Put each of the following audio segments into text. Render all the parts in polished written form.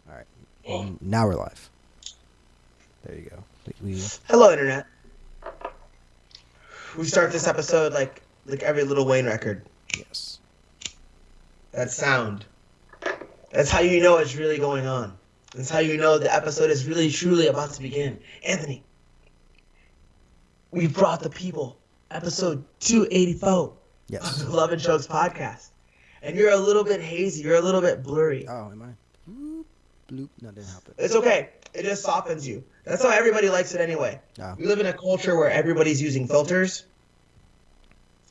All right. Now we're live. There you go. Hello, Internet. We start this episode like every Lil Wayne record. Yes. That sound. That's how you know it's really going on. That's how you know the episode is really, truly about to begin. Anthony, we brought the people. Episode 284 Yes. of the Love and Chokes podcast. And you're a little bit hazy. You're a little bit blurry. Oh, am I? Bloop. No, didn't happen. It's okay. It just softens you. That's how everybody likes it anyway. Oh. We live in a culture where everybody's using filters.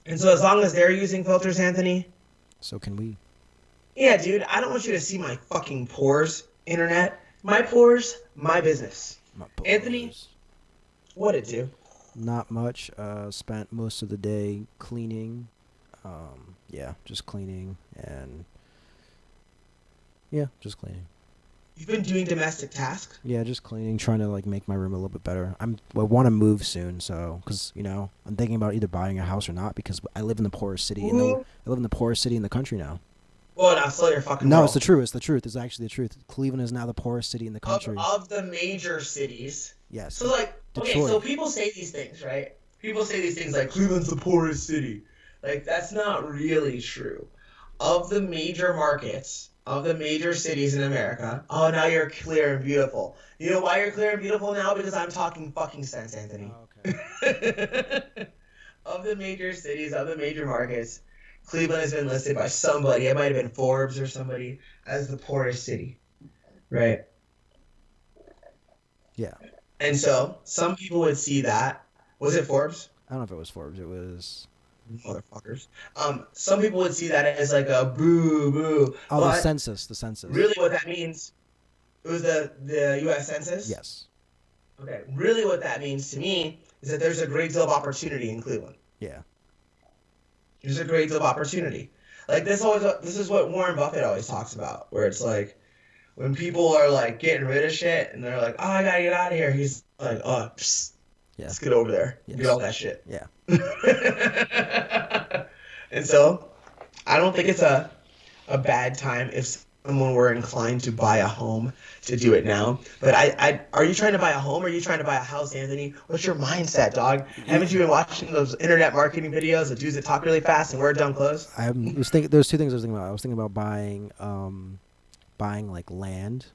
And so as long as they're using filters, Anthony. So can we? Yeah, dude. I don't want you to see my fucking pores, Internet. My pores, my business. Anthony, what it do? Not much. Spent most of the day cleaning. Just cleaning and just cleaning. You've been doing domestic tasks? Yeah, just cleaning, trying to make my room a little bit better. I want to move soon, so because I'm thinking about either buying a house or not because I live in the poorest city I live in the poorest city in the country now. Well, now slow your fucking No, roll. it's the truth. It's the truth. It's actually the truth. Cleveland is now the poorest city in the country. Of the major cities. Yes. So Detroit. so people say these things, right? People say these things like Cleveland's the poorest city. That's not really true. Of the major markets, of the major cities in America, oh, now you're clear and beautiful. You know why you're clear and beautiful now? Because I'm talking fucking sense, Anthony. Oh, okay. Of the major cities, of the major markets, Cleveland has been listed by somebody, it might have been Forbes or somebody, as the poorest city. Right? Yeah. And so, some people would see that. Was it Forbes? I don't know if it was Forbes. It was Motherfuckers. Some people would see that as like a boo boo. the but census. The census. really what that means, it was the U.S. Census? Yes. Okay. Really what that means to me is that there's a great deal of opportunity in Cleveland. Yeah. There's a great deal of opportunity. This is what Warren Buffett always talks about, where it's like, when people are getting rid of shit and they're like, oh, I gotta get out of here. He's like, oh, psst. Yeah. Let's get over there. Yes. Get all that shit. Yeah. And so, I don't think it's a bad time if someone were inclined to buy a home to do it now. But are you trying to buy a home or are you trying to buy a house, Anthony? What's your mindset, dog? Haven't you been watching those internet marketing videos of dudes that talk really fast and wear dumb clothes? I was thinking. There's two things I was thinking about. I was thinking about buying land,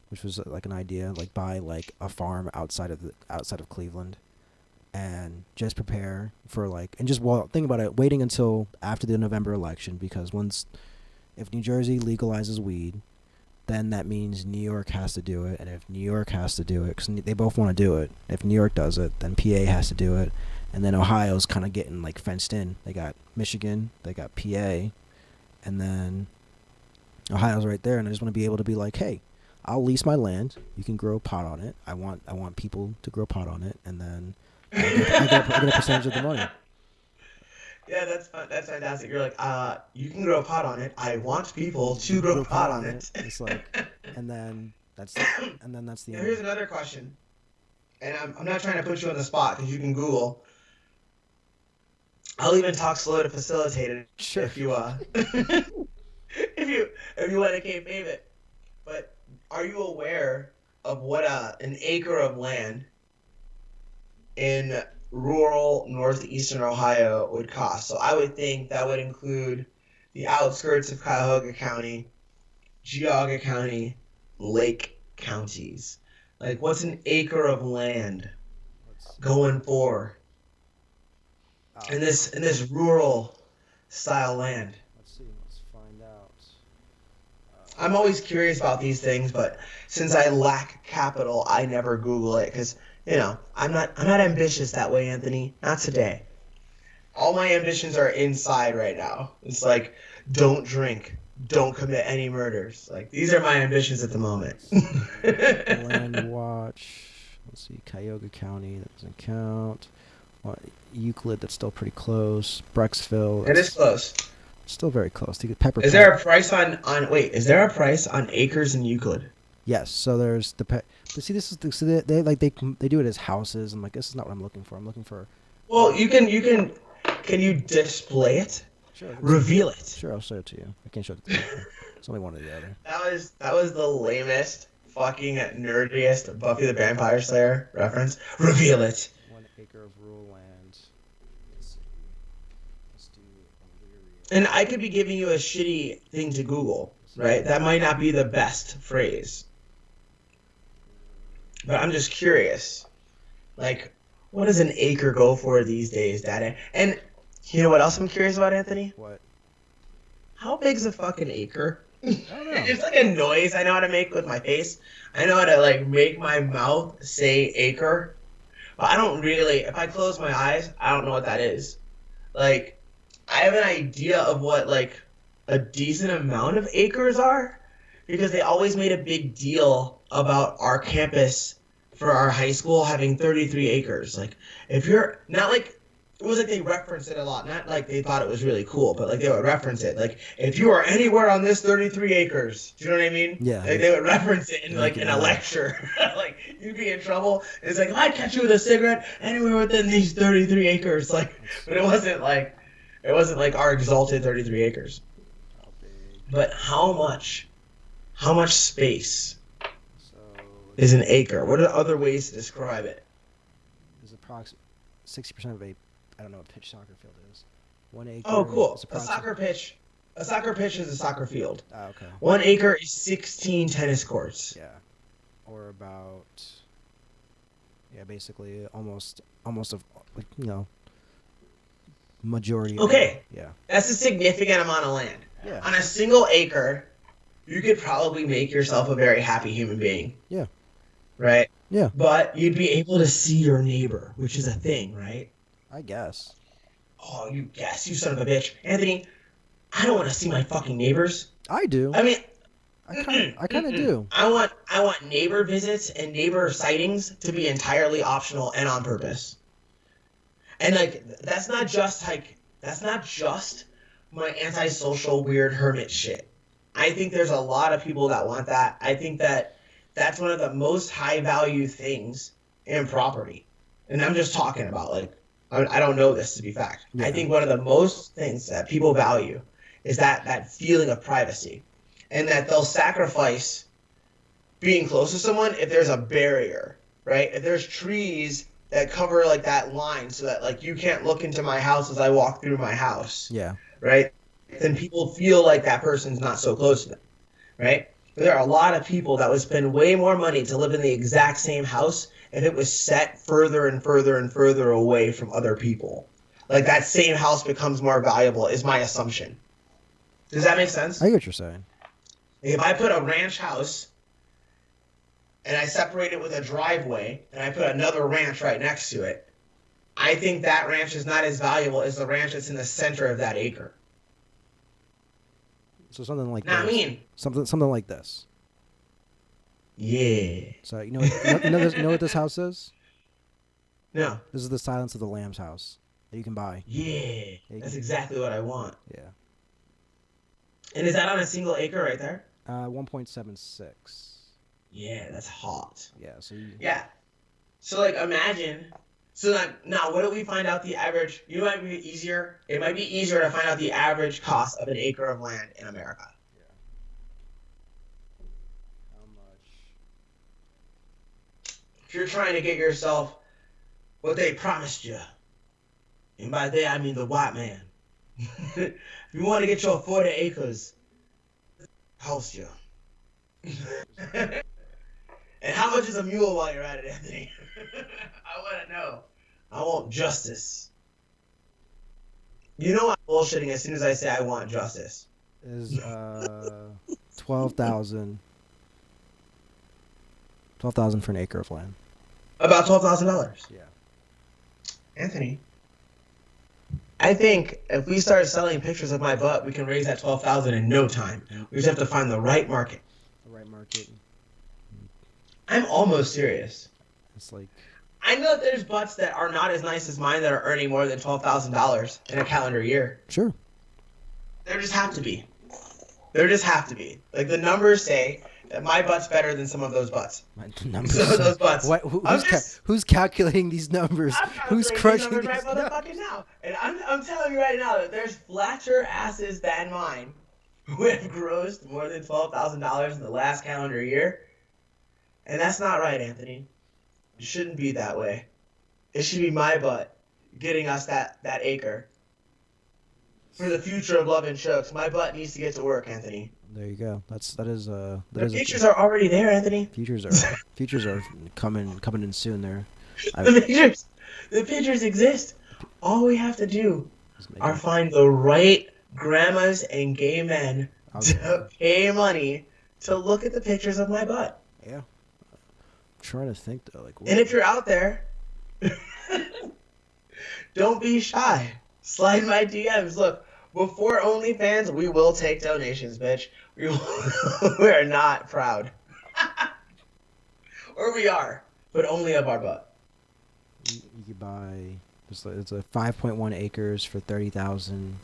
which was an idea. Buy a farm outside of Cleveland, and just prepare for think about it. Waiting until after the November election, because if New Jersey legalizes weed, then that means New York has to do it, and if New York has to do it, because they both want to do it. If New York does it, then PA has to do it, and then Ohio's kind of getting fenced in. They got Michigan, they got PA, and then Ohio's right there, and I just want to be able to be hey, I'll lease my land. You can grow pot on it. I want people to grow pot on it, and then I get a percentage of the money. Yeah, that's fun. That's fantastic. You're you can grow pot on it. I want people to grow pot on it. It's and then that's the Now, end. here's another question, and I'm not trying to put you on the spot because you can Google. I'll even talk slow to facilitate it. Sure. If you if you want to kayfabe it. But are you aware of what an acre of land in rural northeastern Ohio would cost? So I would think that would include the outskirts of Cuyahoga County, Geauga County, Lake counties. What's an acre of land going for in this rural style land? Let's see. Let's find out. I'm always curious about these things, but since I lack capital, I never Google it because I'm not ambitious that way, Anthony. Not today. All my ambitions are inside right now. It's don't drink, don't commit any murders. These are my ambitions at the moment. Land watch. Let's see. Cuyahoga County, that doesn't count. Euclid, that's still pretty close. Brecksville. It is close. Still very close. Pepper. Is there a price on wait? Is there a price on acres in Euclid? Yes. So there's but see, this is so they do it as houses. I'm this is not what I'm looking for. I'm looking for. Well, can you display it? Sure. Reveal it. Sure, I'll show it to you. I can't show it to you. It's only one or the other. That was the lamest, fucking nerdiest Buffy the Vampire Slayer reference. Reveal it. 1 acre of rural land. Let's see. Let's do Illyria. And I could be giving you a shitty thing to Google, right? That might not be the best phrase. But I'm just curious. Like, what does an acre go for these days, Daddy? And you know what else I'm curious about, Anthony? What? How big's a fucking acre? I don't know. It's like a noise I know how to make with my face. I know how to like make my mouth say acre. But I don't really, if I close my eyes, I don't know what that is. Like, I have an idea of what like a decent amount of acres are because they always made a big deal about our campus for our high school having 33 acres. Like, if you're not like, it was like they referenced it a lot. Not like they thought it was really cool, but like they would reference it. Like, if you are anywhere on this 33 acres, do you know what I mean? Yeah. Like they would reference it in like in a lecture. Like you'd be in trouble. It's like if I catch you with a cigarette anywhere within these 33 acres, like, but it wasn't like our exalted 33 acres. How big? But how much space So is an acre? What are other ways to describe it? is approximately 60% of a, I don't know what pitch soccer field is. 1 acre. Oh, cool. is A soccer pitch is a soccer field. Oh, okay. 1 acre is 16 tennis courts. Yeah. Or about, yeah, basically almost of, like, you know, majority. Okay. Yeah. That's a significant amount of land. Yeah. On a single acre, you could probably make yourself a very happy human being. Yeah. Right? Yeah. But you'd be able to see your neighbor, which is a thing, right? I guess. Oh, you guess, you son of a bitch. Anthony, I don't want to see my fucking neighbors. I do. I mean, I kind of do. I want neighbor visits and neighbor sightings to be entirely optional and on purpose. And like that's not just my antisocial weird hermit shit. I think there's a lot of people that want that. I think that that's one of the most high value things in property. And I'm just talking about like I don't know this to be fact. Yeah. I think one of the most things that people value is that feeling of privacy. And that they'll sacrifice being close to someone if there's a barrier, right? If there's trees that cover like that line so that like you can't look into my house as I walk through my house, Yeah. right? Then people feel like that person's not so close to them, right? But there are a lot of people that would spend way more money to live in the exact same house if it was set further and further and further away from other people. Like that same house becomes more valuable is my assumption. Does that make sense? I get what you're saying. If I put a ranch house and I separate it with a driveway and I put another ranch right next to it, I think that ranch is not as valuable as the ranch that's in the center of that acre. So something like Not this. mean. Something like this. Yeah. So you know what this house is? No. This is the Silence of the Lambs house that you can buy. Yeah. That's exactly what I want. Yeah. And is that on a single acre right there? 1.76. Yeah, that's hot. Yeah. So you, Yeah. So like imagine. So now what do we find out the average? You know what might be easier? It might be easier to find out the average cost of an acre of land in America. how much? If you're trying to get yourself what they promised you, and by they I mean the white man. If you want to get your 40 acres, house you. And how much is a mule while you're at it, Anthony? I want to know. I want justice. You know I'm bullshitting as soon as I say I want justice. Is 12,000. 12,000 for an acre of land. About $12,000. Yeah. Anthony, I think if we start selling pictures of my butt, we can raise that $12,000 in no time. We just have to find the right market. The right market. I'm almost serious. It's like I know that there's butts that are not as nice as mine that are earning more than $12,000 in a calendar year. sure. There just have to be. There just have to be. Like the numbers say that my butt's better than some of those butts. My numbers. Some of those butts. What, who's calculating these numbers? I'm Who's calculating crushing numbers these right numbers? motherfucking now. And I'm telling you right now that there's flatter asses than mine who have grossed more than $12,000 in the last calendar year. And that's not right, Anthony. It shouldn't be that way. It should be my butt getting us that acre. For the future of Love and Chokes, my butt needs to get to work, Anthony. There you go. That is The pictures are already there, Anthony. futures are coming in soon. There, The pictures exist. All we have to do are find the right grandmas and gay men to pay money to look at the pictures of my butt. Yeah. I'm trying to think though, like. And if you're out there, don't be shy. Slide my DMs. Look, before OnlyFans, we will take donations, bitch. We are not proud. Or we are, but only of our butt. You could buy. It's a 5.1 acres for 30,000.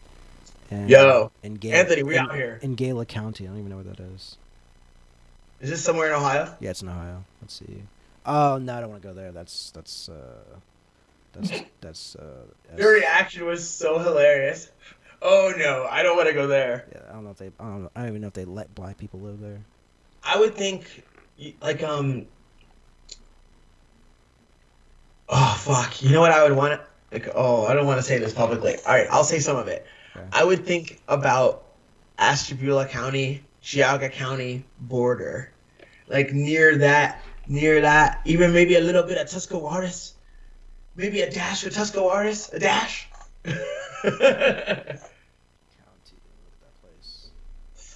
Yo, Anthony, we out here in Gala County. I don't even know where that is. Is this somewhere in Ohio? Yeah, it's in Ohio. Let's see. Oh no, I don't want to go there. That's Your reaction was so hilarious. Oh no, I don't want to go there. Yeah, I don't even know if they let black people live there. I would think, like, oh fuck, you know what I would want? Like, oh, I don't want to say this publicly. All right, I'll say some of it. Okay. I would think about Ashtabula County, Geauga County border, like near that, even maybe a little bit of Tuscarawas, maybe a dash of Tuscarawas, a dash.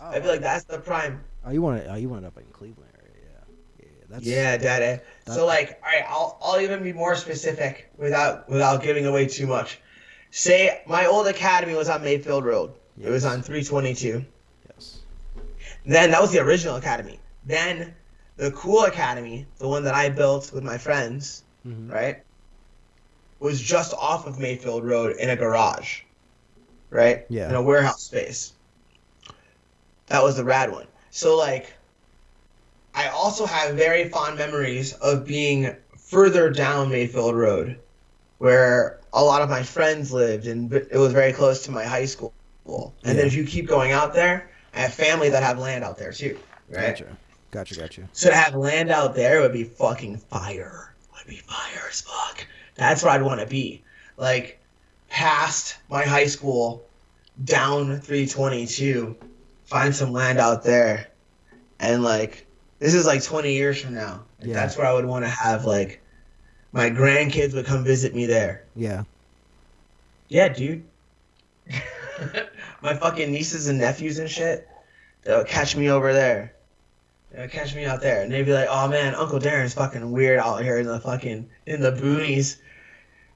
Oh, I feel like that's the prime. You want it up in Cleveland area? Yeah, Daddy. So like, all right, I'll even be more specific without giving away too much. Say my old academy was on Mayfield Road. Yes. It was on 322. Yes. Then that was the original academy. Then the cool academy, the one that I built with my friends, right, was just off of Mayfield Road in a garage, right? Yeah. In a warehouse space. That was the rad one. So, like, I also have very fond memories of being further down Mayfield Road, where a lot of my friends lived, and it was very close to my high school. And then if you keep going out there, I have family that have land out there too, right? Gotcha. So to have land out there would be fucking fire. Would be fire as fuck. That's where I'd want to be. Like, past my high school, down 322, find some land out there, and like, this is like 20 years from now. Like, that's where I would want to have, like, my grandkids would come visit me there. Yeah. Yeah, dude. My fucking nieces and nephews and shit, they'll catch me over there. They'll catch me out there, and they'd be like, "Oh man, Uncle Darren's fucking weird out here in the boonies.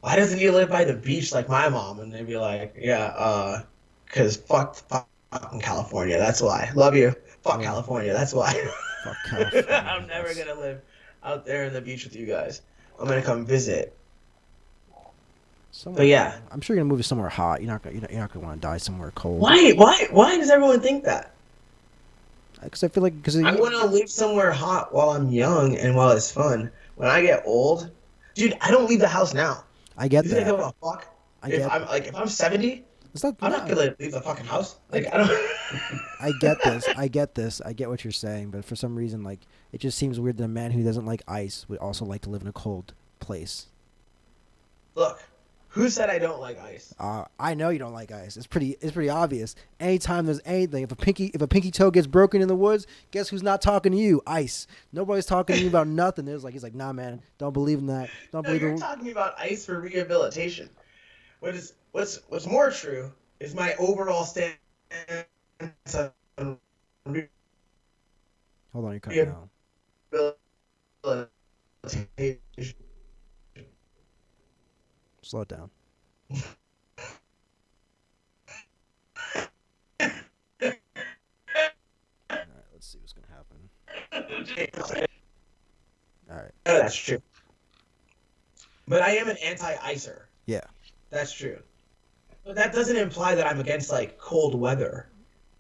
Why doesn't he live by the beach like my mom?" And they'd be like, "Yeah, cause fuck fucking California. That's why. Love you. Fuck California. That's why." Fuck California. I'm never gonna live out there in the beach with you guys. I'm gonna come visit. But yeah, I'm sure you're gonna move to somewhere hot. You're not gonna want to die somewhere cold. Why does everyone think that? Because I feel like I want to live somewhere hot while I'm young and while it's fun. When I get old, dude, I don't leave the house now. I get you that. Think about fuck. If I'm 70, I'm not gonna leave the fucking house. Like, I don't. I get this. I get what you're saying, but for some reason, like, it just seems weird that a man who doesn't like ice would also like to live in a cold place. Look. Who said I don't like ice? I know you don't like ice. It's pretty obvious. Anytime there's anything, if a pinky toe gets broken in the woods, guess who's not talking to you? Ice. Nobody's talking to you about nothing. He's like, nah, man, don't believe in that. You're talking about ice for rehabilitation. What's more true is my overall stance on Hold on, you're cutting out. Slow it down. Alright, let's see what's gonna happen. Alright. That's true. But I am an anti-icer. Yeah. That's true. But that doesn't imply that I'm against, like, cold weather.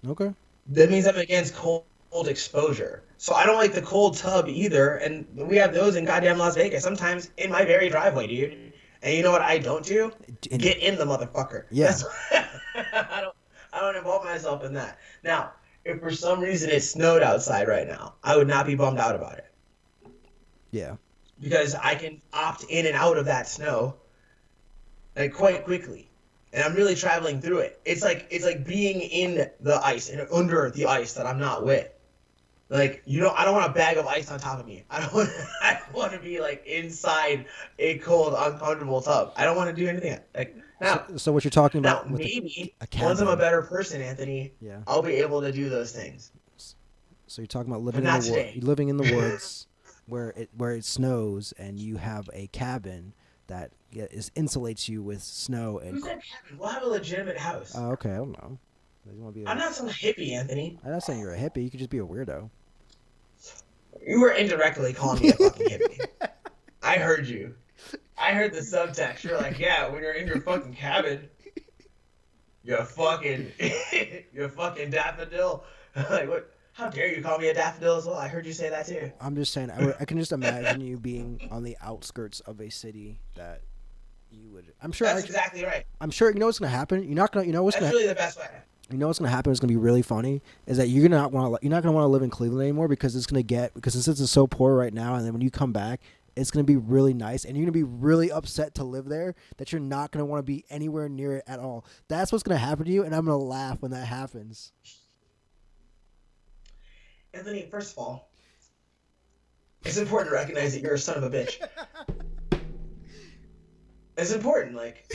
Okay. That means I'm against cold exposure. So I don't like the cold tub either, and we have those in goddamn Las Vegas, sometimes in my very driveway, dude. And you know what I don't do? Get in the motherfucker. Yeah. I don't involve myself in that. Now, if for some reason it snowed outside right now, I would not be bummed out about it Yeah. because I can opt in and out of that snow like quite quickly. And I'm really traveling through it. It's like being in the ice and under the ice that I'm not with. Like, I don't want a bag of ice on top of me. I don't want to be like inside a cold, uncomfortable tub. I don't want to do anything. Like now, So what you're talking now about with maybe a once I'm a cabin? better person, Anthony, Yeah. I'll be able to do those things. So you're talking about But living in not the wood, today. living in the woods, where it snows, and you have a cabin that insulates you with snow Who and. said cabin? We'll have a legitimate house. Oh, okay, I don't know. You want to be? I'm not some hippie, Anthony. I'm not saying you're a hippie. You could just be a weirdo. You were indirectly calling me a fucking hippie. I heard you. I heard the subtext. You're like, yeah, when you're in your fucking cabin, you're fucking daffodil. Like, what? How dare you call me a daffodil as well? I heard you say that too. I'm just saying. I can just imagine you being on the outskirts of a city that you would. I'm sure. That's exactly right. I'm sure. You know what's gonna happen. You're not gonna. You know what's That's gonna. really the best way. You know what's gonna happen? It's gonna be really funny. Is that you're not gonna want to live in Cleveland anymore because since it's so poor right now, and then when you come back, it's gonna be really nice, and you're gonna be really upset to live there that you're not gonna want to be anywhere near it at all. That's what's gonna happen to you, and I'm gonna laugh when that happens. Anthony, first of all, it's important to recognize that you're a son of a bitch. It's important, like,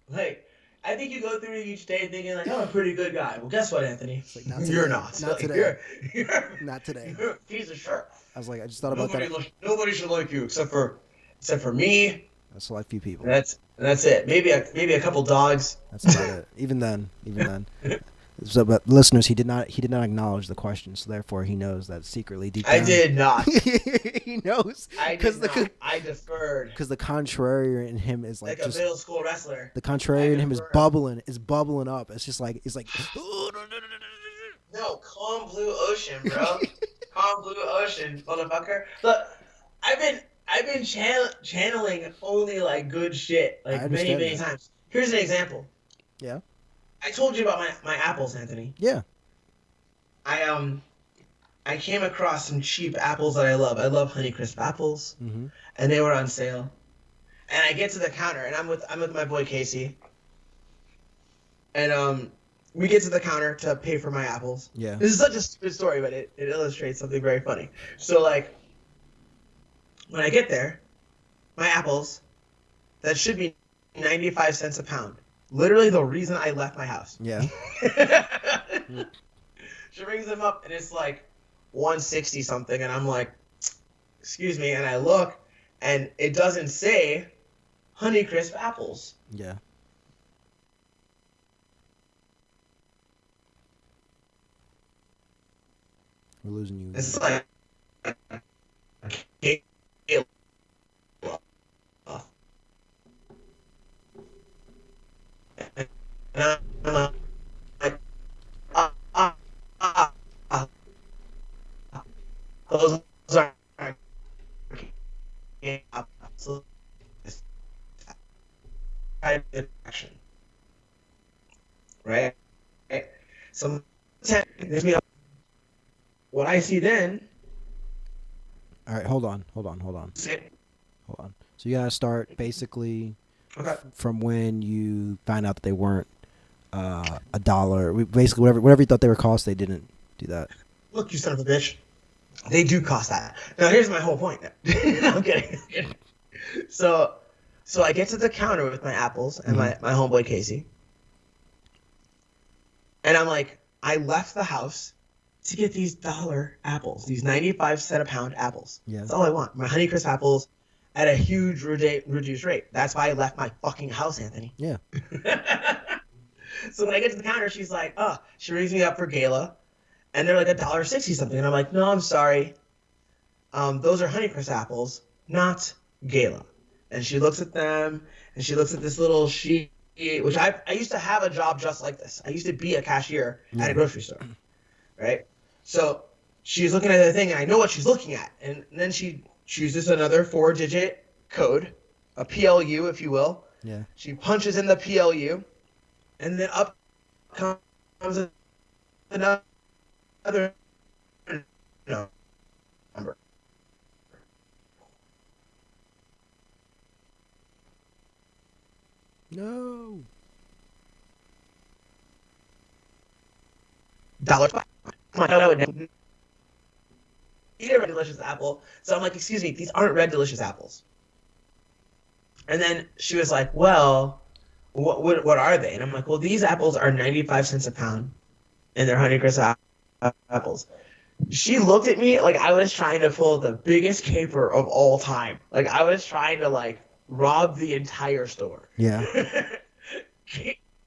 like, I think you go through each day thinking like, I'm a pretty good guy. Well, guess what, Anthony? Like, not You're today. not. Not Like, today. You're Not today. you're a piece of shit. I was like, I just thought about that. Nobody should like you except for me. That's like few people. That's it. Maybe a couple dogs. That's about it. Even then. So, but listeners, he did not acknowledge the question, so therefore he knows that secretly deep down. I did not. He knows. I did not. I deferred. Because the contrarian in him is like Like a just middle school wrestler. the contrarian in him is deferred. bubbling up. It's just like No, calm blue ocean, bro. Calm blue ocean, motherfucker. Look, I've been channeling only like good shit I like understand many that. times. Here's an example. Yeah. I told you about my apples, Anthony. Yeah. I came across some cheap apples that I love. I love Honeycrisp apples, Mm-hmm. and they were on sale. And I get to the counter, and I'm with my boy Casey, and we get to the counter to pay for my apples. Yeah. This is such a stupid story, but it illustrates something very funny. So like, when I get there, my apples, that should be 95 cents a pound. Literally the reason I left my house. Yeah. She brings them up and it's like 160 something, and I'm like, excuse me, and I look and it doesn't say Honeycrisp apples. Yeah. We're losing you. It's like and I'm like, those are action, right? So what I see then. All right, hold on. So you gotta start basically Okay. from when you find out that they weren't $1. Basically, whatever you thought they were cost, they didn't do that. Look, you son of a bitch. They do cost that. Now, here's my whole point. I'm kidding. So I get to the counter with my apples and my homeboy Casey. And I'm like, I left the house to get these dollar apples, these 95 cent a pound apples. Yeah. That's all I want. My Honeycrisp apples at a huge reduced rate. That's why I left my fucking house, Anthony. Yeah. So when I get to the counter, she's like, oh, she rings me up for gala. And they're like $1.60 something. And I'm like, no, I'm sorry. Those are Honeycrisp apples, not gala. And she looks at them, and she looks at this little sheet, which I used to have a job just like this. I used to be a cashier at a grocery store, right? So she's looking at the thing, and I know what she's looking at. And then she chooses another 4-digit code, a PLU, if you will. Yeah. She punches in the PLU, and then up comes comes another number. No. $1. I'm like, I would never eat a red delicious apple. So I'm like, excuse me, these aren't red delicious apples. And then she was like, well, what are they? And I'm like, well, these apples are 95 cents a pound, and they're Honeycrisp apples. She looked at me like I was trying to pull the biggest caper of all time. Like I was trying to like rob the entire store. Yeah.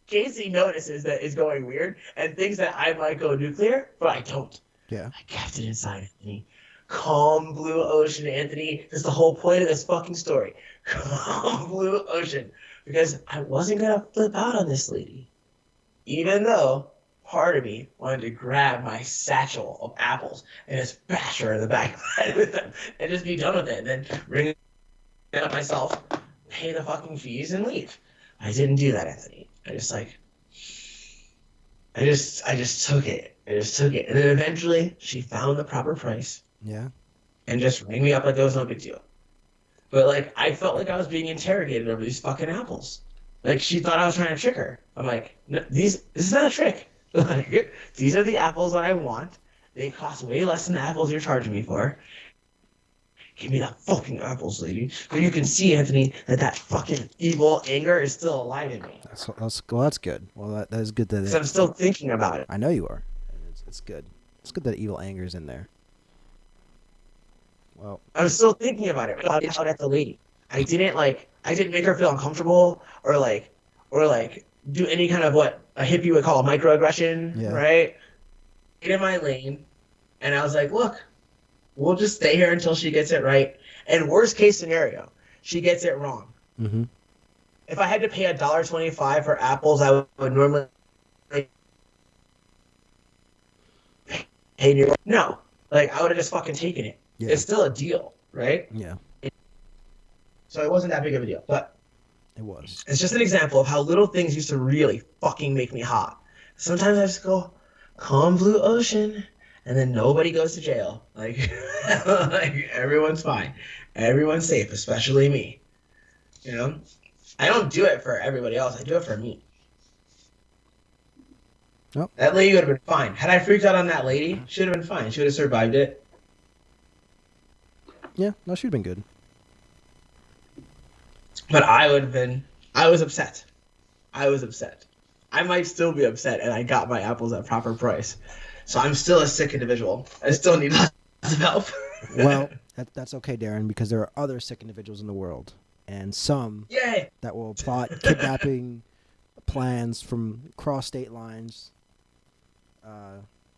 Casey notices that it's going weird and thinks that I might go nuclear, but I don't. Yeah. I kept it inside, Anthony. Calm blue ocean, Anthony. That's the whole point of this fucking story. Calm blue ocean. Because I wasn't gonna flip out on this lady. Even though part of me wanted to grab my satchel of apples and just bash her in the back of the head with them and just be done with it and then ring it up myself, pay the fucking fees and leave. I didn't do that, Anthony. I just took it. I just took it. And then eventually she found the proper price Yeah. and just rang me up like it was no big deal. But like I felt like I was being interrogated over these fucking apples. Like she thought I was trying to trick her. I'm like, no, this is not a trick. Like, these are the apples that I want. They cost way less than the apples you're charging me for. Give me that fucking apples, lady. So you can see, Anthony, that fucking evil anger is still alive in me. Well, that's good. Well, that is good that Because I'm still thinking about it. I know you are. It's good. It's good that evil anger is in there. Well, I'm still thinking about it. Out at the lady. I didn't make her feel uncomfortable or do any kind of what a hippie would call a microaggression, Yeah. right? Get in my lane, and I was like, look, we'll just stay here until she gets it right. And worst case scenario, she gets it wrong. mm-hmm. If I had to pay $1.25 for apples, I would normally pay you. No, like I would have just fucking taken it. Yeah. It's still a deal, right? Yeah, So it wasn't that big of a deal, but it was. it's just an example of how little things used to really fucking make me hot. Sometimes I just go, calm blue ocean, and then nobody goes to jail. Like, like everyone's fine. Everyone's safe, especially me. You know? I don't do it for everybody else. I do it for me. Yep. That lady would have been fine. Had I freaked out on that lady, she would have been fine. She would have survived it. Yeah, no, she'd been good. But I was upset. I was upset. I might still be upset, and I got my apples at proper price. So I'm still a sick individual. I still need lots of help. Well, that's okay, Darren, because there are other sick individuals in the world, and some Yay! that will plot kidnapping plans from cross state lines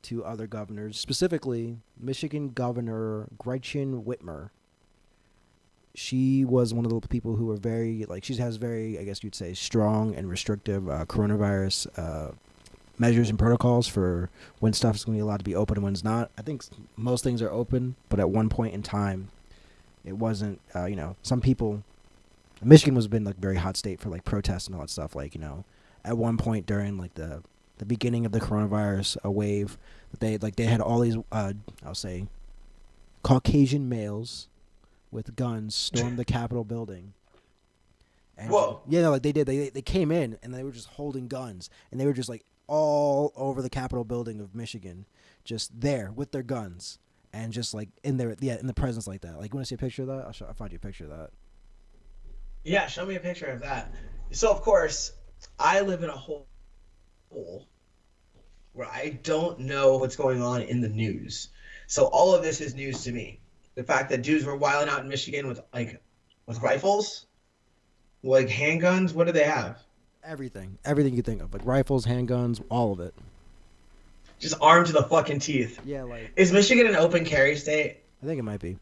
to other governors, specifically Michigan Governor Gretchen Whitmer. She was one of the people who were very, she has very, I guess you'd say, strong and restrictive coronavirus measures and protocols for when stuff is going to be allowed to be open and when's not. I think most things are open, but at one point in time, it wasn't, some people, Michigan was been very hot state for protests and all that stuff. At one point during the beginning of the coronavirus wave, they had all these, I'll say, Caucasian males with guns stormed the Capitol building. And Whoa. Yeah, they did. They came in and they were just holding guns, and they were just all over the Capitol building of Michigan, just there with their guns, and just in there, in the presence like that. You want to see a picture of that? I'll find you a picture of that. Yeah, show me a picture of that. So, of course, I live in a hole where I don't know what's going on in the news. So all of this is news to me. The fact that dudes were wilding out in Michigan with rifles, handguns. What do they have? Everything you could think of, rifles, handguns, all of it. Just armed to the fucking teeth. Yeah, Is Michigan an open carry state? I think it might be.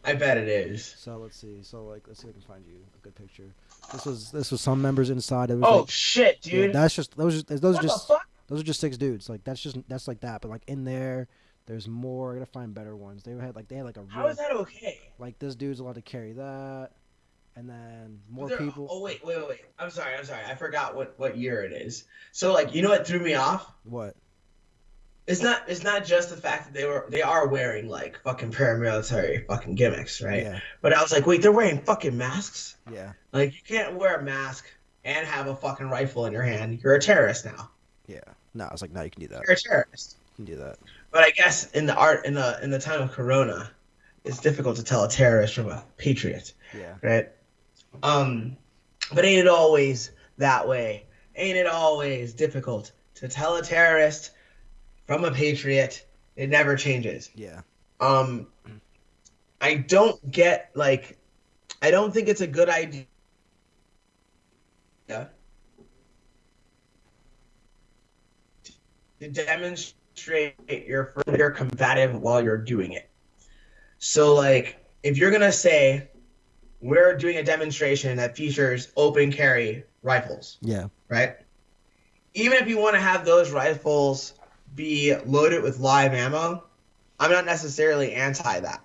I bet it is. So let's see. Let's see if I can find you a good picture. This was some members inside. It was Oh shit, dude! Yeah, those What are the just fuck? those are just 6 dudes. That's like that. But in there, there's more. I gotta find better ones. They had a How real, is that okay? this dude's allowed to carry that, and then more There, people. oh wait. I'm sorry. I forgot what year it is. So like, you know what threw me off? What? It's not just the fact that they are wearing like fucking paramilitary fucking gimmicks, right? Yeah, But I was like, wait, they're wearing fucking masks? yeah, Like you can't wear a mask and have a fucking rifle in your hand. You're a terrorist now. yeah. No, I was like, no, you can do that. You're a terrorist. You can do that. But I guess in the time of Corona, it's difficult to tell a terrorist from a patriot, Yeah, right? Um, but ain't it always that way? Ain't it always difficult to tell a terrorist from a patriot? It never changes. yeah, Um, I don't get like, I don't think it's a good idea to demonstrate you're combative while you're doing it. So like, if you're gonna say we're doing a demonstration that features open carry rifles, yeah, right? Even if you want to have those rifles be loaded with live ammo, I'm not necessarily anti that.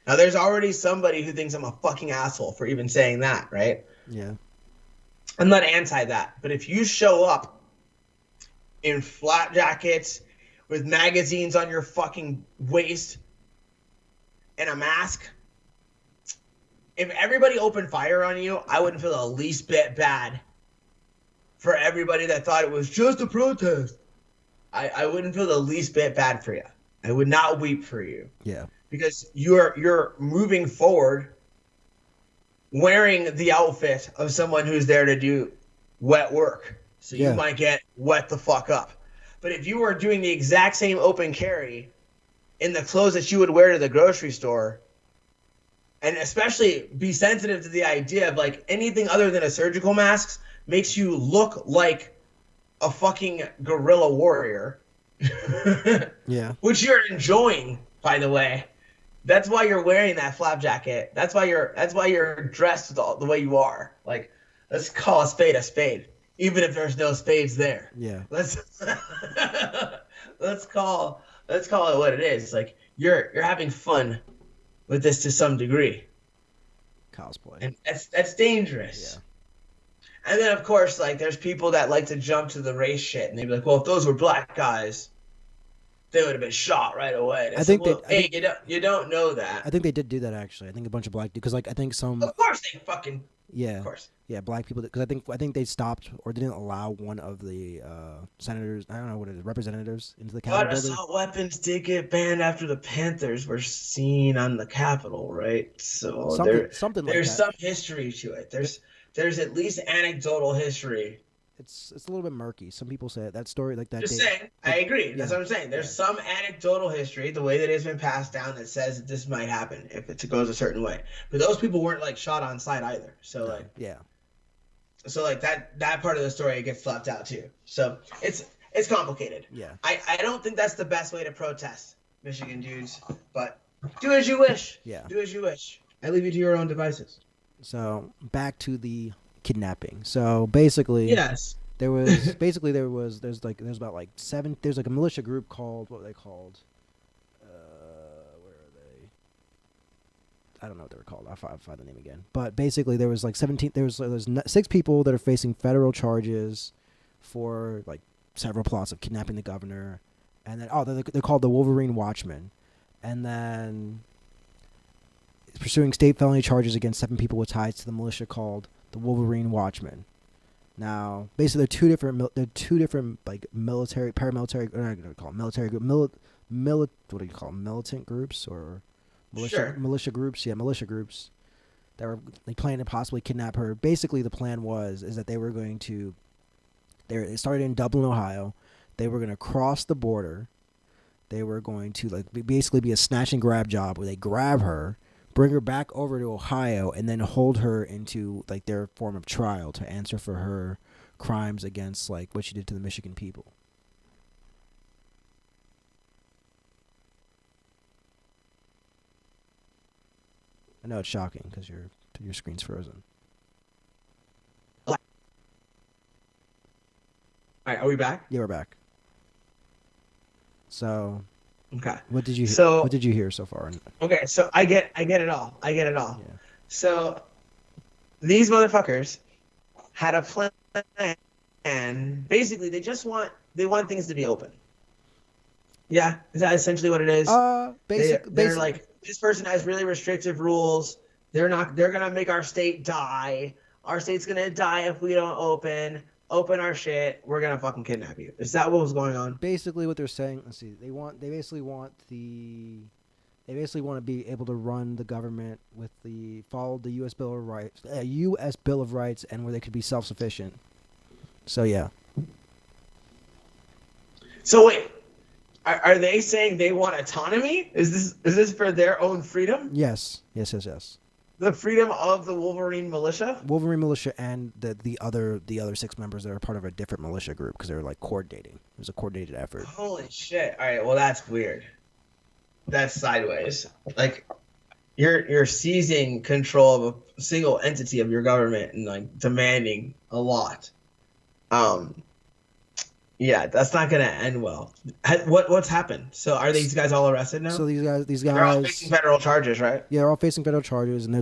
Now, there's already somebody who thinks I'm a fucking asshole for even saying that, right? yeah, I'm not anti that. But if you show up in flat jackets with magazines on your fucking waist and a mask, if everybody opened fire on you, I wouldn't feel the least bit bad for everybody that thought it was just a protest. I wouldn't feel the least bit bad for you. I would not weep for you yeah, because you're moving forward wearing the outfit of someone who's there to do wet work. So Yeah. you might get wet the fuck up. But if you were doing the exact same open carry in the clothes that you would wear to the grocery store, and especially be sensitive to the idea of like anything other than a surgical mask makes you look like a fucking guerrilla warrior, yeah, which you're enjoying, by the way. That's why you're wearing that flap jacket. That's why you're dressed the way you are. Like, let's call a spade, even if there's no spades there. yeah, Let's let's call it what it is. Like you're having fun with this to some degree, cosplay. and that's dangerous. Yeah. And then of course, like there's people that like to jump to the race shit, and they'd be like, "Well, if those were black guys, they would have been shot right away." And I it's think like, well, they- I hey, you don't know that. I think they did do that actually. I think a bunch of black dudes, because like I think some, Of course they fucking. yeah, Of course. yeah, black people, because I think they stopped or didn't allow one of the senators, I don't know what it is, representatives into the Capitol But building. assault weapons did get banned after the Panthers were seen on the Capitol, right? So Something like there's that. some history to it. There's at least anecdotal history. It's a little bit murky. Some people say that story like that. Just day, saying, I agree. That's yeah, what I'm saying. There's yeah. some anecdotal history, the way that it's been passed down, that says that this might happen if it goes a certain way. But those people weren't like shot on sight either. So like, yeah, that part of the story gets left out too. So it's complicated. yeah. I don't think that's the best way to protest, Michigan dudes. But do as you wish. Yeah. Do as you wish. I leave you to your own devices. So back to the kidnapping. So basically, Yes. there's about like seven. There's like a militia group called, what were they called? Where are they? I don't know what they were called. I'll find the name again. But basically, there was like 17. There's 6 people that are facing federal charges for like several plots of kidnapping the governor, and then they're called the Wolverine Watchmen, and then pursuing state felony charges against 7 people with ties to the militia called the Wolverine Watchmen. Now, basically, they're two different like military, paramilitary, or I'm gonna call them military group, what do you call them, militant groups or Sure. militia groups? Yeah, militia groups that were like planning to possibly kidnap her. Basically, the plan is that they were going to. It started in Dublin, Ohio. They were going to cross the border. They were going to basically be a snatch and grab job where they grab her, bring her back over to Ohio, and then hold her into like their form of trial to answer for her crimes against like what she did to the Michigan people. I know it's shocking because your screen's frozen. All right, are we back? Yeah, we're back. So, Okay. what did you So- what did you hear so far? Okay, so I get it all. I get it all. Yeah. So these motherfuckers had a plan. Basically, they want things to be open. Yeah, is that essentially what it is? They're Basic. like, this person has really restrictive rules. They're gonna make our state die. Our state's gonna die if we don't open our shit. We're gonna fucking kidnap you. Is that what was going on? Basically, what they're saying. Let's see. They basically want to be able to run the government with the follow the U.S. Bill of Rights, U.S. Bill of Rights, and where they could be self-sufficient. So yeah. So wait, are they saying they want autonomy? Is this for their own freedom? Yes. The freedom of the Wolverine militia? Wolverine militia and the other 6 members that are part of a different militia group because they were like coordinating. It was a coordinated effort. Holy shit! All right, well that's weird. That's sideways. Like you're seizing control of a single entity of your government and like demanding a lot. Yeah, that's not gonna end well. What's happened? So are these guys all arrested now? So these They're all guys, facing federal charges, right? yeah, they're all facing federal charges, and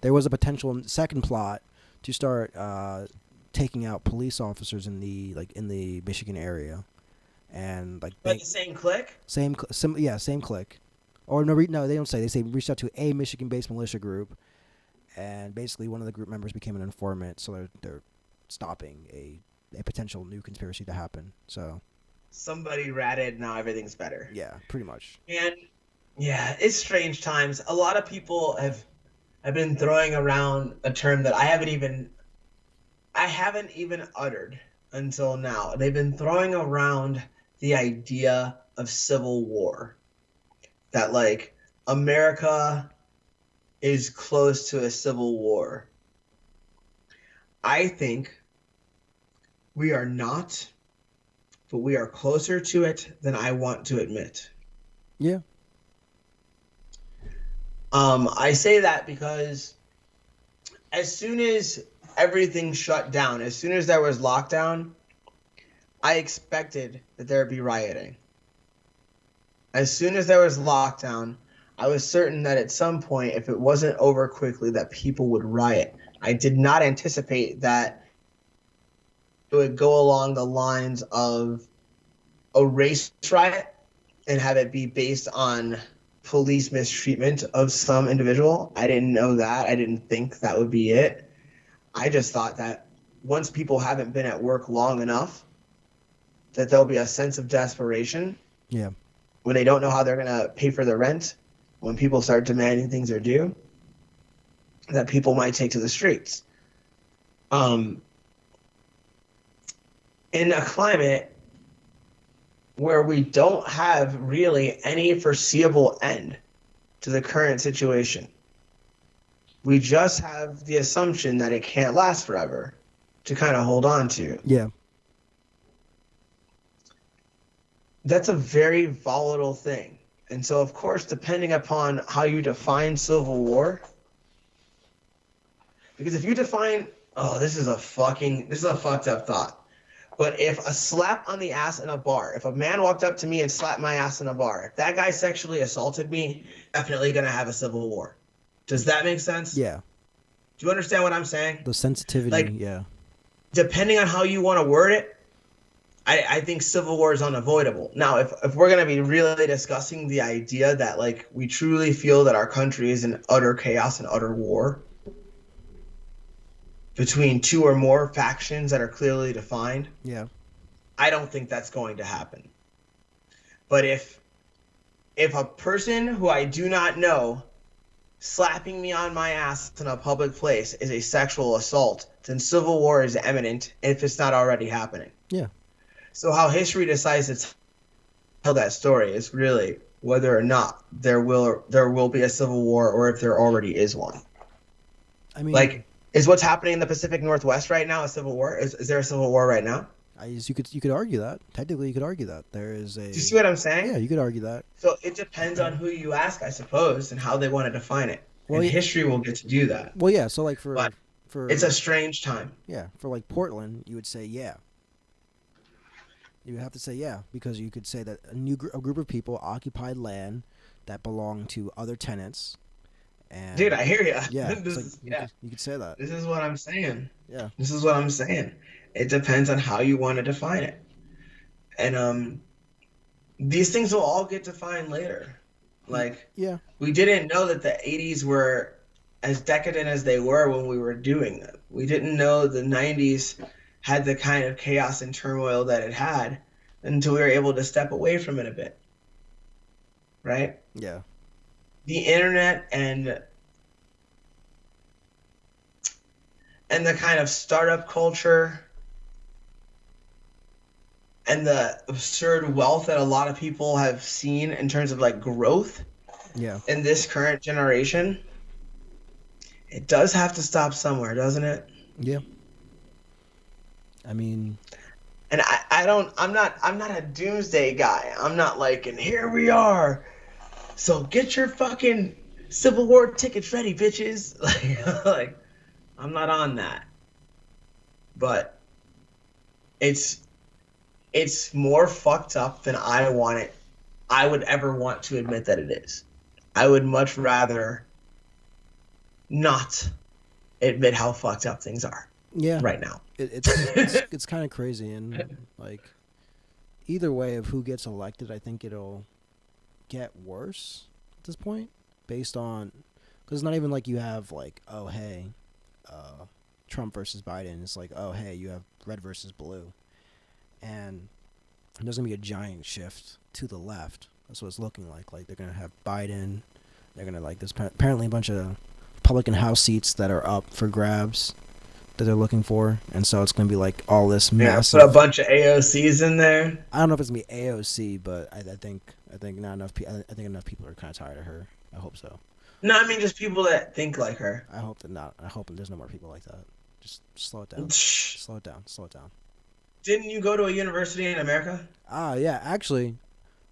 there was a potential second plot to start taking out police officers in the Michigan area, and like But the same clique? same click, or no, they don't say. They say reached out to a Michigan-based militia group, and basically one of the group members became an informant, so they're stopping a potential new conspiracy to happen. So Somebody ratted, now everything's better. yeah, pretty much. And yeah, it's strange times. A lot of people have been throwing around a term that I haven't even uttered until now. They've been throwing around the idea of civil war. That like America is close to a civil war. I think we are not, but we are closer to it than I want to admit. Yeah. I say that because as soon as everything shut down, as soon as there was lockdown, I expected that there would be rioting. As soon as there was lockdown, I was certain that at some point, if it wasn't over quickly, that people would riot. I did not anticipate that it would go along the lines of a race riot and have it be based on police mistreatment of some individual. I didn't know that. I didn't think that would be it. I just thought that once people haven't been at work long enough, that there'll be a sense of desperation. Yeah. When they don't know how they're going to pay for their rent, when people start demanding things are due, that people might take to the streets. In a climate where we don't have really any foreseeable end to the current situation, we just have the assumption that it can't last forever to kind of hold on to. Yeah. That's a very volatile thing. And so, of course, depending upon how you define civil war, because if you define, this is a fucked up thought. But if a slap on the ass in a bar, if a man walked up to me and slapped my ass in a bar, if that guy sexually assaulted me, definitely going to have a civil war. Does that make sense? Yeah. Do you understand what I'm saying? The sensitivity, Like, yeah. Depending on how you want to word it, I think civil war is unavoidable. Now, if we're going to be really discussing the idea that, like, we truly feel that our country is in utter chaos and utter war between two or more factions that are clearly defined, Yeah. I don't think that's going to happen. But if a person who I do not know slapping me on my ass in a public place is a sexual assault, then civil war is imminent if it's not already happening. Yeah. So how history decides to tell that story is really whether or not there will be a civil war or if there already is one. I mean, Like, is what's happening in the Pacific Northwest right now a civil war? Is there a civil war right now? you could argue that. Technically, you could argue that there is a. Do you see what I'm saying? Yeah, you could argue that. So it depends on who you ask, I suppose, and how they want to define it. Well, and yeah. history will get to do that. Well, yeah. So like But for It's a strange time. yeah, for like Portland, you would say yeah. You would have to say yeah because you could say that a group of people occupied land that belonged to other tenants, Dude, And I hear you. yeah, it's This like is yeah. you could say that. This is what I'm saying. Yeah. This is what I'm saying. It depends on how you want to define it. And these things will all get defined later. Like Yeah. we didn't know that the 80s were as decadent as they were when we were doing them. We didn't know the 90s had the kind of chaos and turmoil that it had until we were able to step away from it a bit. Right? Yeah. The internet and the kind of startup culture and the absurd wealth that a lot of people have seen in terms of like growth Yeah. in this current generation, it does have to stop somewhere, doesn't it? Yeah. I mean, And I'm not a doomsday guy. I'm not like, and here we are. So get your fucking Civil War tickets ready, bitches. Like I'm not on that. But it's more fucked up than I would ever want to admit that it is. I would much rather not admit how fucked up things are yeah, right now. it's kind of crazy, and like either way of who gets elected, I think it'll get worse at this point, based on because it's not even like you have like, oh hey, Trump versus Biden. It's like, oh hey, you have red versus blue, and there's gonna be a giant shift to the left. That's what it's looking like. Like they're gonna have Biden. They're gonna like there's apparently a bunch of Republican House seats that are up for grabs that they're looking for, and so it's gonna be like all this Yeah, massive. put a bunch of AOCs in there. I don't know if it's gonna be AOC, but I think not enough. I think enough people are kind of tired of her. I hope so. No, I mean just people that think like her. I hope that not. I hope there's no more people like that. Just slow it down. Slow it down. Slow it down. Didn't you go to a university in America? Ah, yeah. Actually,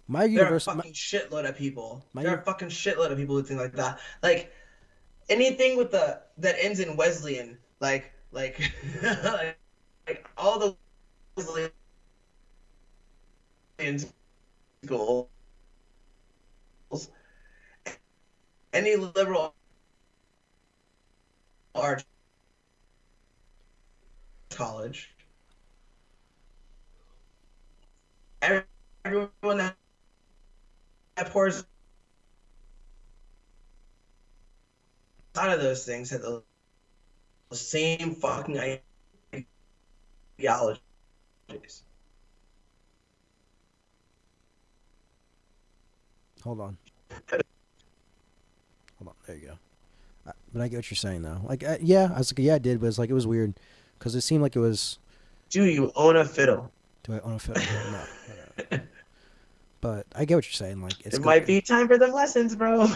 my There are a university. fucking shitload of people. my There are uni- a fucking shitload of people who think like that. Like anything with the that ends in Wesleyan, like like all the Wesleyan schools, any liberal arts college, everyone that pours out of those things had the same fucking ideologies. Hold on. Hold on. There you go. But I get what you're saying though. Like, yeah, I was like, yeah, I did, but it's like it was weird because it seemed like it was. Do you own a fiddle? Do I own a fiddle? No. But I get what you're saying. Like, it's It might be time for them lessons, bro.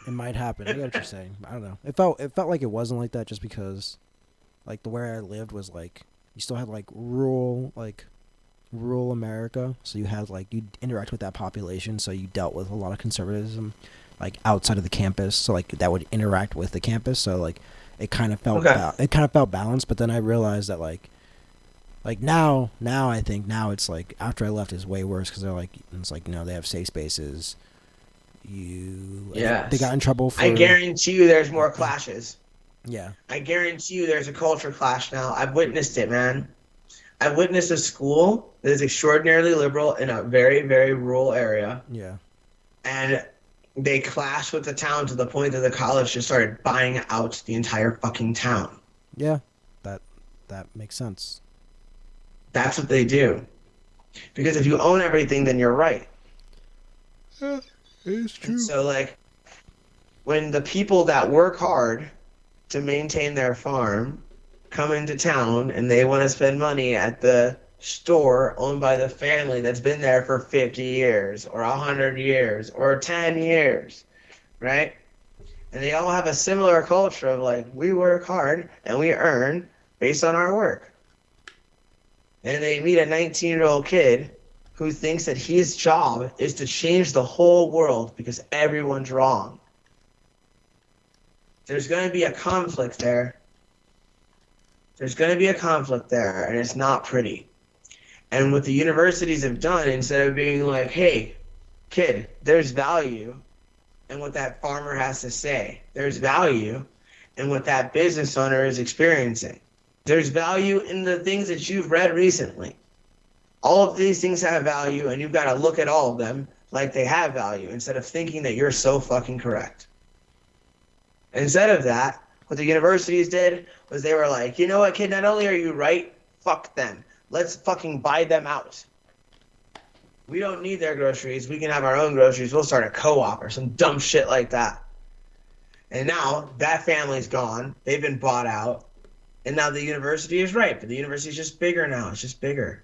It might happen. I get what you're saying. I don't know. It felt like it wasn't like that just because, like, the where I lived was like you still had like rural America, so you had like you interact with that population, so you dealt with a lot of conservatism, like outside of the campus. So like that would interact with the campus. So like it kind of felt it kind of felt balanced. But then I realized that like now I think now it's like after I left it's way worse because they're like it's like they have safe spaces. They got in trouble for. I guarantee you there's more clashes. Yeah. I guarantee you there's a culture clash now. I've witnessed it, man. I've witnessed a school that is extraordinarily liberal in a very, very rural area. Yeah. And they clashed with the town to the point that the college just started buying out the entire fucking town. Yeah. That makes sense. That's what they do. Because if you own everything, then you're right. Yeah, it's true. And so, like, when the people that work hard to maintain their farm come into town and they want to spend money at the store owned by the family that's been there for 50 years or 100 years or 10 years, right? And they all have a similar culture of, like, we work hard and we earn based on our work. And they meet a 19-year-old kid who thinks that his job is to change the whole world because everyone's wrong. There's going to be a conflict there. There's going to be a conflict there, and it's not pretty. And what the universities have done, instead of being like, hey, kid, there's value in what that farmer has to say. There's value in what that business owner is experiencing. There's value in the things that you've read recently. All of these things have value, and you've got to look at all of them like they have value instead of thinking that you're so fucking correct. Instead of that, what the universities did was they were like, you know what, kid, not only are you right, fuck them. Let's fucking buy them out. We don't need their groceries. We can have our own groceries. We'll start a co-op or some dumb shit like that. And now that family's gone. They've been bought out. And now the university is right, but the university is just bigger now. It's just bigger.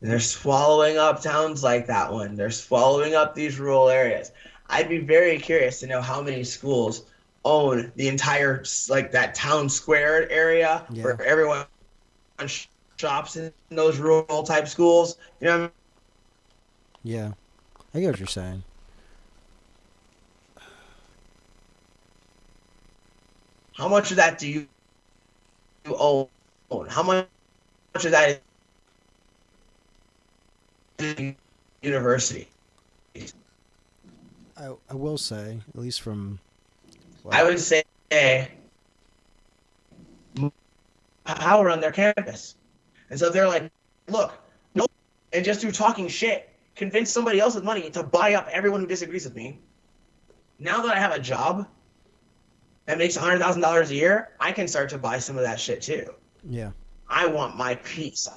And they're swallowing up towns like that one. They're swallowing up these rural areas. I'd be very curious to know how many schools own the entire, like, that town square area where everyone shops in those rural type schools. You know what I mean? Yeah. I get what you're saying. How much of that do you own? How much of that is university? I will say, at least from... I would say power on their campus. And so they're like, look, no, and just through talking shit, convince somebody else with money to buy up everyone who disagrees with me. Now that I have a job that makes $100,000 a year, I can start to buy some of that shit too. Yeah. I want my piece.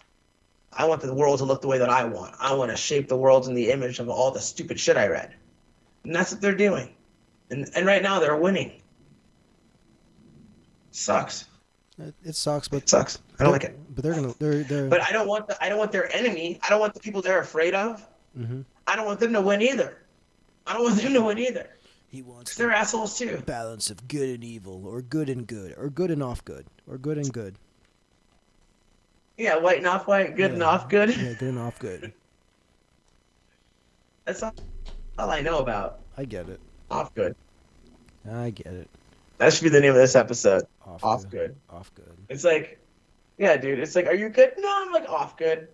I want the world to look the way that I want. I want to shape the world in the image of all the stupid shit I read. And that's what they're doing. And right now they're winning. Sucks. It sucks, but it sucks. I don't like it. But they're. But I don't want their enemy. I don't want the people they're afraid of. Mm-hmm. I don't want them to win either. He wants. They're assholes too. Balance of good and evil, or good and good, or good and off good, or good and good. Yeah, white and off white, good and off good. Yeah, good and off good. That's all I know about. I get it. Off good. I get it. That should be the name of this episode. Off good. Off good. It's like, yeah, dude. It's like, are you good? No, I'm like off good.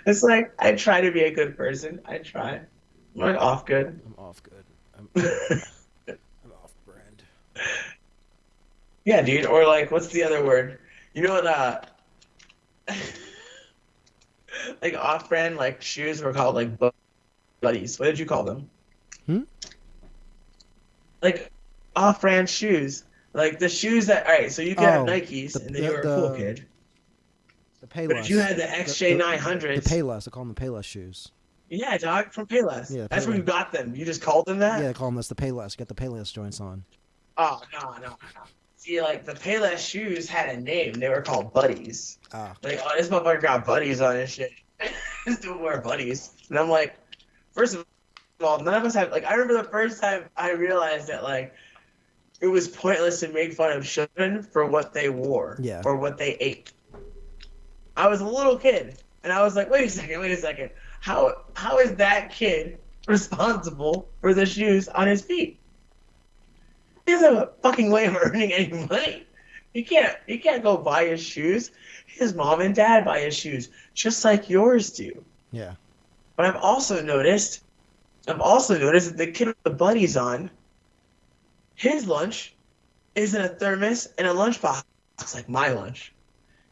It's like, I try to be a good person. I try. I'm like off good. I'm off good. I'm off brand. Yeah, dude. Or like, what's the other word? You know what? Like off-brand, like shoes were called like buddies. What did you call them? Like off-brand shoes, like the shoes that. All right, so you could have Nikes, and then you were a cool kid. The Payless. But if you had the XJ900s, the Payless, I call them the Payless shoes. Yeah, dog, from Payless. Yeah, that's where you got them. You just called them that. Yeah, I call them that's the Payless. You got the Payless joints on. Oh no. See, like the Payless shoes had a name. They were called Buddies. Like, oh, this motherfucker got buddies on his shit. This dude wear buddies, and I'm like, first of all, none of us have. Like, I remember the first time I realized that like it was pointless to make fun of children for what they wore, or what they ate. I was a little kid, and I was like, wait a second. How is that kid responsible for the shoes on his feet? He doesn't have a fucking way of earning any money. He can't go buy his shoes. His mom and dad buy his shoes, just like yours do. Yeah. But I've also noticed that the kid with the buddies on, his lunch is in a thermos and a lunchbox like my lunch.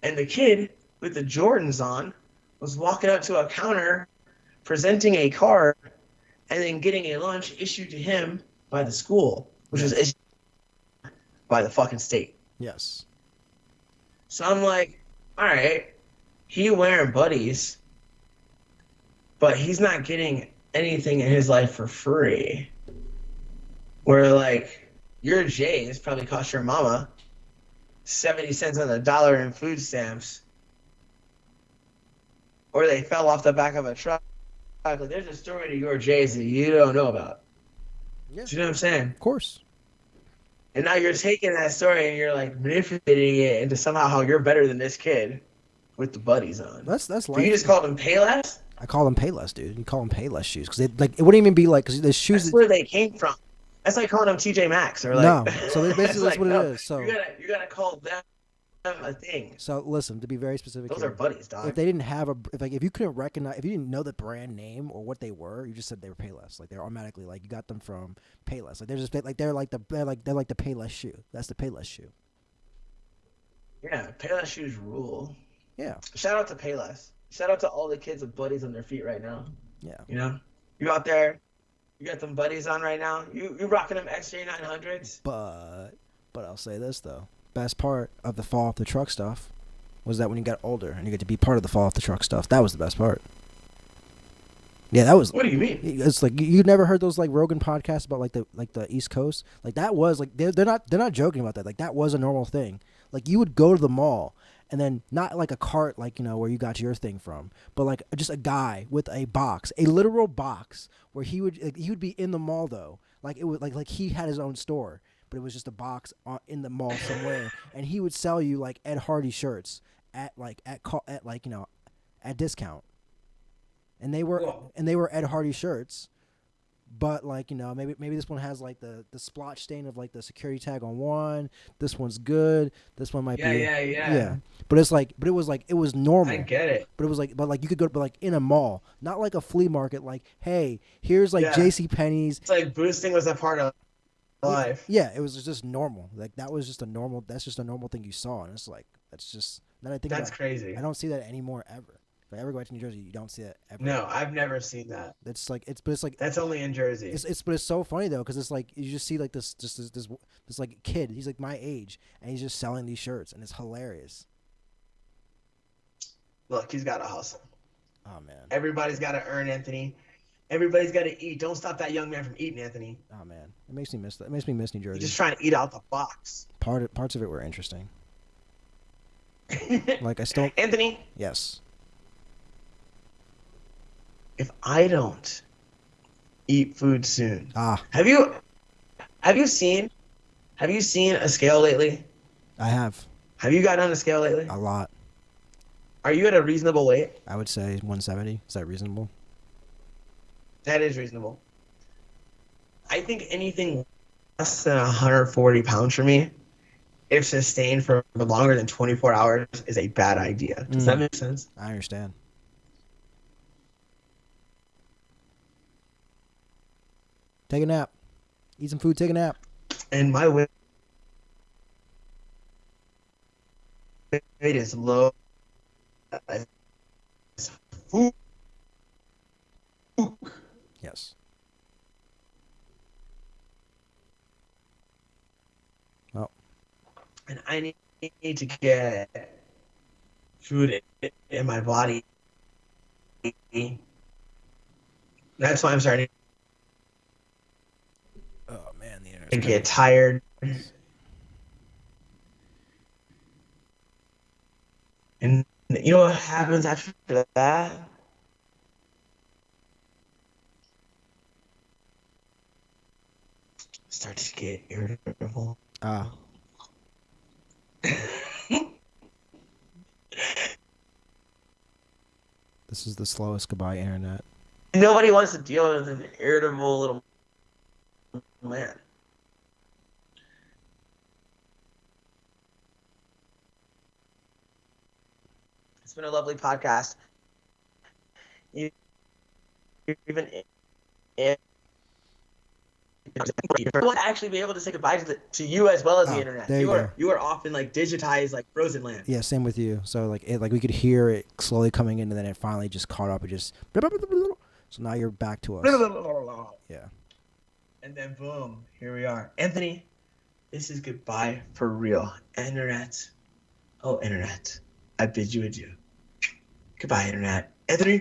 And the kid with the Jordans on was walking up to a counter, presenting a card, and then getting a lunch issued to him by the school, which was issued by the fucking state. Yes. So I'm like, all right, he wearing buddies, but he's not getting anything in his life for free. Where like your J's probably cost your mama 70 cents on the dollar in food stamps, or they fell off the back of a truck. Like, there's a story to your J's that you don't know about. Yeah. Do you know what I'm saying? Of course. And now you're taking that story and you're like manipulating it into somehow how you're better than this kid with the buddies on. That's life. You just called them Payless? I call them Payless, dude. You call them Payless shoes because like it wouldn't even be like because the shoes. That's where they came from. That's like calling them TJ Maxx or like. No, so basically that's like, what no, it is. So you gotta call them a thing. So listen, to be very specific Those here, are buddies, if dog. they didn't have if you couldn't recognize, if you didn't know the brand name or what they were, you just said they were Payless. Like they're automatically like you got them from Payless. Like they're just like they're like the Payless shoe. That's the Payless shoe. Yeah, Payless shoes rule. Yeah, Shout out to Payless. Shout out to all the kids with buddies on their feet right now. yeah. You know, you out there, you got them buddies on right now. You rocking them XJ900s. But I'll say this though, best part of the fall off the truck stuff was that when you got older and you get to be part of the fall off the truck stuff, that was the best part. Yeah, that was. What do you mean? It's like you never heard those like Rogan podcasts about like the East Coast. Like that was like they're not joking about that. Like that was a normal thing. Like you would go to the mall and then not like a cart like where you got your thing from, but like just a guy with a box, a literal box where he would be in the mall though. Like it would like he had his own store, but it was just a box in the mall somewhere, and he would sell you like Ed Hardy shirts at discount. And they were Whoa. Ed Hardy shirts, but like maybe this one has like the splotch stain of like the security tag on one. This one's good. This one might be Yeah. But it was normal. I get it. But it was like you could go like in a mall, not like a flea market. Like hey, here's like Yeah. J.C. Penney's. It's like boosting was a part of life. Yeah, it was just normal. Like that was just a normal. That's just a normal thing you saw, and it's like that's just. Then I think That's about, crazy. I don't see that anymore ever. If I ever go back to New Jersey, you don't see that ever. No, I've never seen that. It's like it's like That's only in Jersey. it's so funny though because it's like you just see like this like kid. He's like my age and he's just selling these shirts and it's hilarious. Look, he's got to hustle. Oh man. Everybody's got to earn, Anthony. Everybody's got to eat. Don't stop that young man from eating, Anthony. Oh man. It makes me miss that. It makes me miss New Jersey. He's just trying to eat out the box. Parts of it were interesting. Like I still Anthony, yes. if I don't eat food soon, Ah, have you seen a scale lately? I have Have you gotten on a scale lately? a lot. Are you at a reasonable weight? I would say 170. Is that reasonable? That is reasonable. I think anything less than 140 pounds for me, if sustained for longer than 24 hours, is a bad idea. Does that make sense? I understand. Take a nap. Eat some food. Take a nap. And my weight is low. Yes. Well, And I need to get food in my body. That's why I'm starting oh man, the to internet's get tired. And you know what happens after that? Start to get irritable. ah. This is the slowest goodbye internet. Nobody wants to deal with an irritable little man. It's been a lovely podcast. You even I want to actually be able to say goodbye to you as well as the internet. there you go. You are often like digitized like frozen land. Yeah, same with you. So like we could hear it slowly coming in, and then it finally just caught up and just. So now you're back to us. Yeah. And then boom, here we are. Anthony, this is goodbye for real. Internet. Oh, internet. I bid you adieu. Goodbye, internet. Anthony.